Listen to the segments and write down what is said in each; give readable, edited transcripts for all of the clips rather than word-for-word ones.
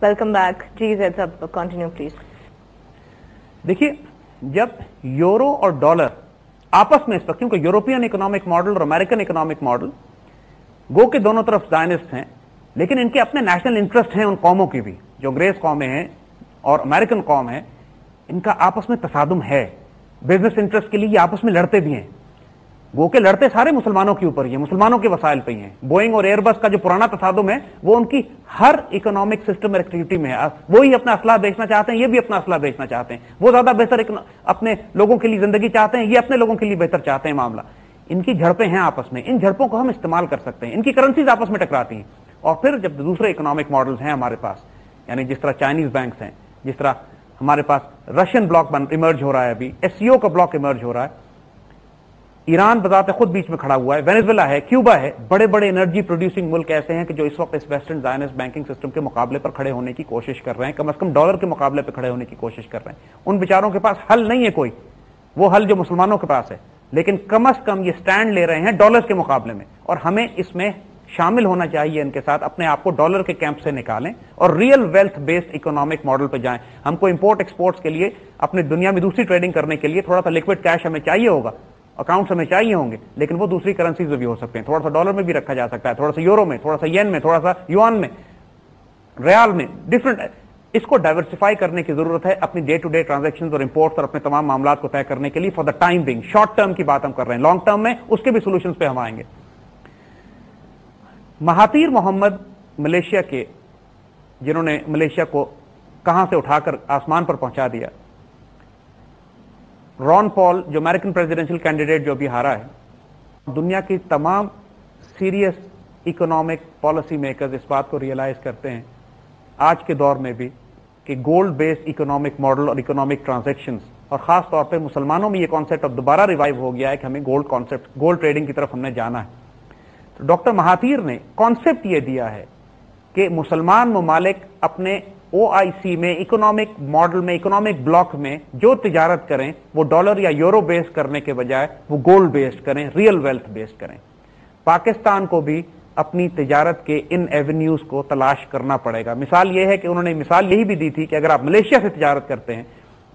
Welcome back. جی زید صاحب continue please. دیکھیے جب یورو اور ڈالر آپس میں اس وقت، کیونکہ یورپین اکنامک ماڈل اور امریکن اکنامک ماڈل گو کے دونوں طرف زائنسٹ ہیں، لیکن ان کے اپنے نیشنل انٹرسٹ ہیں ان قوموں کی بھی، جو انگریز قومیں ہیں اور امریکن قوم ہے، ان کا آپس میں تصادم ہے. بزنس انٹرسٹ کے لیے یہ آپس میں لڑتے بھی ہیں. وہ کہ لڑتے سارے مسلمانوں کے اوپر ہی ہیں، مسلمانوں کے وسائل پہ ہی ہیں. بوئنگ اور ایئر بس کا جو پرانا تصادم ہے وہ ان کی ہر اکنامک سسٹم اور ایکٹیویٹی میں ہے. وہی اپنا اسلحہ بیچنا چاہتے ہیں، یہ بھی اپنا اسلحہ بیچنا چاہتے ہیں. وہ زیادہ بہتر اپنے لوگوں کے لیے زندگی چاہتے ہیں، یہ اپنے لوگوں کے لیے بہتر چاہتے ہیں. معاملہ ان کی جھڑپیں ہیں آپس میں. ان جھڑپوں کو ہم استعمال کر سکتے ہیں. ان کی کرنسیز آپس میں ٹکراتی ہیں. اور پھر جب دوسرے اکنامک ماڈلز ہیں ہمارے پاس، یعنی جس طرح چائنیز بینکس ہیں، جس طرح ہمارے پاس رشین بلاک ایمرج ہو رہا ہے، ابھی ایس سی او کا بلاک ایمرج ہو رہا ہے، ایران بذات خود بیچ میں کھڑا ہوا ہے، وینزویلا ہے، کیوبا ہے، بڑے بڑے انرجی پروڈیوسنگ ملک ایسے ہیں کہ جو اس وقت اس ویسٹرن زائنسٹ بینکنگ سسٹم کے مقابلے پر کھڑے ہونے کی کوشش کر رہے ہیں، کم از کم ڈالر کے مقابلے پہ کھڑے ہونے کی کوشش کر رہے ہیں. ان بیچاروں کے پاس حل نہیں ہے کوئی، وہ حل جو مسلمانوں کے پاس ہے، لیکن کم از کم یہ سٹینڈ لے رہے ہیں ڈالر کے مقابلے میں. اور ہمیں اس میں شامل ہونا چاہیے، ان کے ساتھ اپنے آپ کو ڈالر کے کیمپ سے نکالیں اور real wealth based economic model پہ جائیں. ہم کو امپورٹ ایکسپورٹس کے لیے، اپنے دنیا میں دوسری ٹریڈنگ کرنے کے لیے تھوڑا سا لکوڈ کیش ہمیں چاہیے ہوگا، اکاؤنٹس ہمیں چاہیے ہوں گے، لیکن وہ دوسری کرنسیز میں بھی ہو سکتے ہیں. تھوڑا سا ڈالر میں بھی رکھا جا سکتا ہے، تھوڑا سا یورو میں، تھوڑا سا ین میں، تھوڑا سا یوان میں، ریال میں، ڈفرنٹ. اس کو ڈائیورسفائی کرنے کی ضرورت ہے اپنی ڈے ٹو ڈے ٹرانزیکشنز اور امپورٹس اور اپنے تمام معاملات کو طے کرنے کے لیے. For the time being, short term کی بات ہم کر رہے ہیں، لانگ ٹرم میں اس کے بھی سولوشنز پہ ہم آئیں گے. مہاتیر محمد ملیشیا کے، جنہوں نے ملیشیا کو کہاں سے اٹھا کر آسمان پر پہنچا دیا، رون پال جو امریکن پریزیڈنشل کینڈیڈیٹ جو ابھی ہارا ہے، دنیا کی تمام سیریس اکنامک پالیسی میکرز اس بات کو ریئلائز کرتے ہیں آج کے دور میں بھی کہ گولڈ بیسڈ اکنامک ماڈل اور اکنامک ٹرانزیکشنز، اور خاص طور پہ مسلمانوں میں یہ کانسیپٹ اب دوبارہ ریوائیو ہو گیا ہے کہ ہمیں گولڈ ٹریڈنگ کی طرف ہم نے جانا ہے. تو ڈاکٹر مہاتیر نے کانسیپٹ یہ دیا ہے کہ مسلمان ممالک اپنے او آئی سی میں، اکنامک ماڈل میں، اکنامک بلاک میں جو تجارت کریں وہ ڈالر یا یورو بیس کرنے کے بجائے وہ گولڈ بیسڈ کریں، ریئل ویلتھ بیسڈ کریں. پاکستان کو بھی اپنی تجارت کے ان ایونیوز کو تلاش کرنا پڑے گا. مثال یہ ہے کہ انہوں نے مثال یہی بھی دی تھی کہ اگر آپ ملیشیا سے تجارت کرتے ہیں،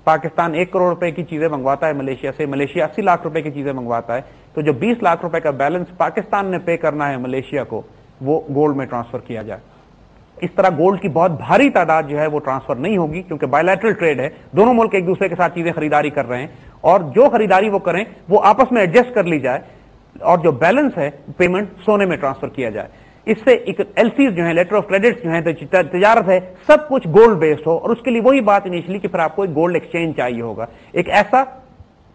پاکستان 1 کروڑ روپے کی چیزیں منگواتا ہے ملیشیا سے، ملیشیا 80 لاکھ روپے کی چیزیں منگواتا ہے، تو جو 20 لاکھ روپے کا بیلنس پاکستان نے پے کرنا ہے ملیشیا کو، وہ گولڈ میں ٹرانسفر کیا جائے. اس طرح گولڈ کی بہت بھاری تعداد جو ہے وہ ٹرانسفر نہیں ہوگی، کیونکہ بائیلیٹرل ٹریڈ ہے، دونوں ملک ایک دوسرے کے ساتھ چیزیں خریداری کر رہے ہیں، اور جو خریداری وہ کریں وہ آپس میں ایڈجسٹ کر لی جائے، اور جو بیلنس ہے پیمنٹ سونے میں ٹرانسفر کیا جائے. اس سے ایل سیز جو ہیں، لیٹر آف کریڈٹس جو ہیں، تجارت ہے، سب کچھ گولڈ بیسڈ ہو. اور اس کے لیے وہی بات انیشلی کہ پھر آپ کو ایک گولڈ ایکسچینج چاہیے ہوگا، ایک ایسا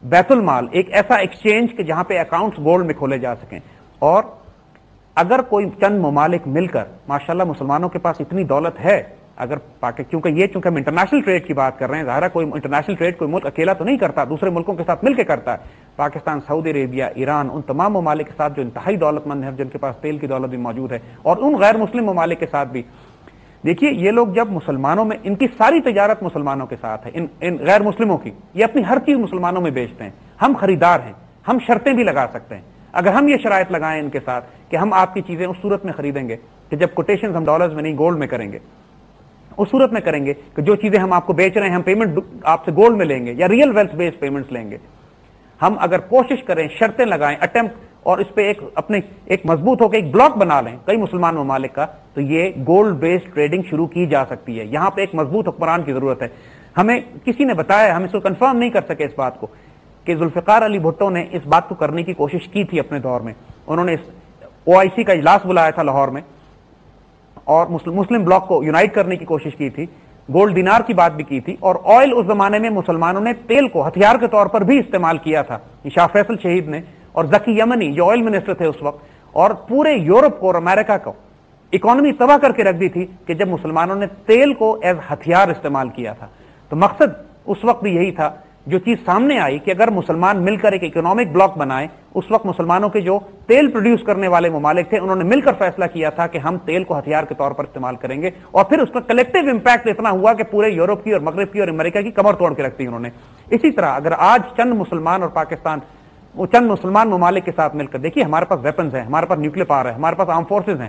بیت المال، ایک ایسا ایکسچینج کہ جہاں پہ اکاؤنٹس گولڈ میں کھولے جا سکیں. اور اگر کوئی چند ممالک مل کر، ماشاءاللہ مسلمانوں کے پاس اتنی دولت ہے، اگر چونکہ ہم انٹرنیشنل ٹریڈ کی بات کر رہے ہیں، ظاہر ہے کوئی انٹرنیشنل ٹریڈ کوئی ملک اکیلا تو نہیں کرتا، دوسرے ملکوں کے ساتھ مل کے کرتا ہے. پاکستان، سعودی عربیہ، ایران، ان تمام ممالک کے ساتھ جو انتہائی دولت مند ہیں، جن کے پاس تیل کی دولت بھی موجود ہے، اور ان غیر مسلم ممالک کے ساتھ بھی. دیکھیے یہ لوگ جب مسلمانوں میں، ان کی ساری تجارت مسلمانوں کے ساتھ ہے، ان غیر مسلموں کی، یہ اپنی ہر چیز مسلمانوں میں بیچتے ہیں. ہم خریدار ہیں، ہم شرطیں بھی لگا سکتے ہیں. اگر ہم یہ شرائط لگائیں ان کے ساتھ کہ ہم آپ کی چیزیں اس صورت میں خریدیں گے کہ جب کوٹیشنز ہم ڈالرز میں نہیں گولڈ میں کریں گے، اس صورت میں کریں گے کہ جو چیزیں ہم آپ کو بیچ رہے ہیں ہم پیمنٹ آپ سے گولڈ میں لیں گے یا ریئل ویلتھ بیسڈ پیمنٹس لیں گے. ہم اگر کوشش کریں، شرطیں لگائیں، اٹمپٹ، اور اس پہ ایک مضبوط ہو کے ایک بلاک بنا لیں کئی مسلمان ممالک کا، تو یہ گولڈ بیسڈ ٹریڈنگ شروع کی جا سکتی ہے. یہاں پہ ایک مضبوط حکمران کی ضرورت ہے. ہمیں کسی نے بتایا، ہم اس کو کنفرم نہیں کر سکے اس بات کو، کہ ذوالفقار علی بھٹو نے اس بات کو کرنے کی کوشش کی تھی اپنے دور میں. انہوں نے او آئی سی کا اجلاس بلایا تھا لاہور میں، اور مسلم بلاک کو یونائٹ کرنے کی کوشش کی تھی، گولڈ دینار کی بات بھی کی تھی. اور آئل اس زمانے میں مسلمانوں نے تیل کو ہتھیار کے طور پر بھی استعمال کیا تھا، شاہ فیصل شہید نے اور ذکی یمنی جو آئل منسٹر تھے اس وقت، اور پورے یورپ کو اور امریکہ کو اکانومی تباہ کر کے رکھ دی تھی کہ جب مسلمانوں نے تیل کو ایز ہتھیار استعمال کیا تھا. تو مقصد اس وقت بھی یہی تھا. جو چیز سامنے آئی کہ اگر مسلمان مل کر ایک اکنامک بلاک بنائیں، اس وقت مسلمانوں کے جو تیل پروڈیوس کرنے والے ممالک تھے انہوں نے مل کر فیصلہ کیا تھا کہ ہم تیل کو ہتھیار کے طور پر استعمال کریں گے. اور پھر اس کا کلیکٹیو امپیکٹ اتنا ہوا کہ پورے یورپ کی اور مغرب کی اور امریکہ کی کمر توڑ کے رکھتی انہوں نے. اسی طرح اگر آج چند مسلمان اور پاکستان وہ چند مسلمان ممالک کے ساتھ مل کر، دیکھیے ہمارے پاس ویپنز ہیں، ہمارے پاس نیوکلیر پاور ہے، ہمارے پاس آرم فورسز ہیں،